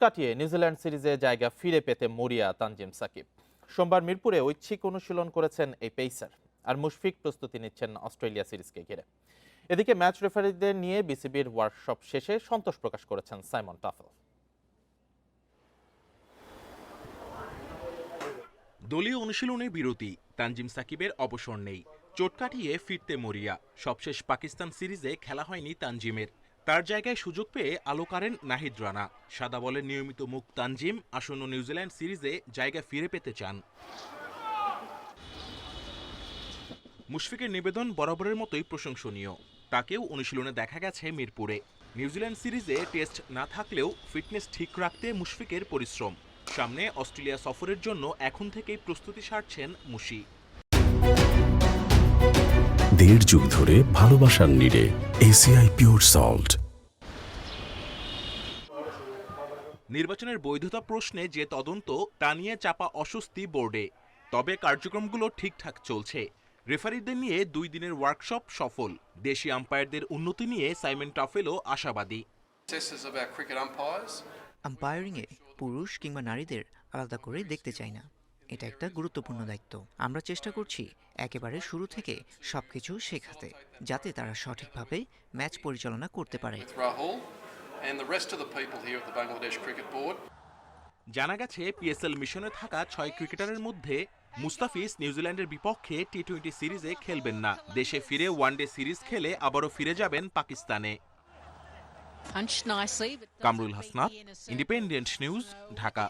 কাটিয়ে নিউজিল্যান্ড সিরিজে জায়গা ফিরে পেতে মরিয়া তানজিম সাকিব। সোমবার মিরপুরে ঐচ্ছিক অনুশীলন করেছেন এই পেসার। আর মুশফিক প্রস্তুতি নিচ্ছেন অস্ট্রেলিয়া সিরিজকে ঘিরে। এদিকে ম্যাচ রেফারিদের নিয়ে বিসিবির ওয়ার্কশপ শেষে সন্তোষ প্রকাশ করেছেন সাইমন টাফেল। দলীয় অনুশীলনে বিরতি, তানজিম সাকিবের অবসর নেই, চোট কাটিয়ে ফিরতে মরিয়া। সবশেষ পাকিস্তান সিরিজে খেলা হয়নি তানজিমের। তার জায়গায় সুযোগ পেয়ে আলো কাড়েন নাহিদ রানা। সাদা বলের নিয়মিত মুখ তানজিম আসন্ন নিউজিল্যান্ড সিরিজে জায়গা ফিরে পেতে চান। মুশফিকের নিবেদন বরাবরের মতোই প্রশংসনীয়। তাকেও অনুশীলনে দেখা গেছে মিরপুরে। নিউজিল্যান্ড সিরিজে টেস্ট না থাকলেও ফিটনেস ঠিক রাখতে মুশফিকের পরিশ্রম। সামনে অস্ট্রেলিয়া সফরের জন্য এখন থেকেই প্রস্তুতি সারছেন মুশি। দেড় যুগ ধরে ভালোবাসার নিড়ে এসিআই পিওর সল্ট। নির্বাচনের বৈধতা প্রশ্নে যে তদন্ত, তা নিয়ে চাপা অস্বস্তি বোর্ডে। তবে কার্যক্রমগুলো ঠিকঠাক চলছে। রেফারিদের নিয়ে 2 দিনের ওয়ার্কশপ সফল। দেশি আম্পায়ারদের উন্নতি নিয়ে সাইমন টাফেলও আশাবাদী। আম্পায়ারিংয়ে পুরুষ কিংবা নারীদের আলাদা করে দেখতে চাই না। এটা একটা গুরুত্বপূর্ণ দায়িত্ব। আমরা চেষ্টা করছি একেবারে শুরু থেকে সবকিছু শেখাতে, যাতে তারা সঠিকভাবে ম্যাচ পরিচালনা করতে পারে। জানা গেছে পিএসএল মিশনে থাকা 6 ক্রিকেটারের মধ্যে মুস্তাফিজ নিউজিল্যান্ডের বিপক্ষে টি-20 সিরিজে খেলবেন না। দেশে ফিরে ওয়ানডে সিরিজ খেলে আবারও ফিরে যাবেন পাকিস্তানে। Kamrul Hasnat, independent news, Dhaka.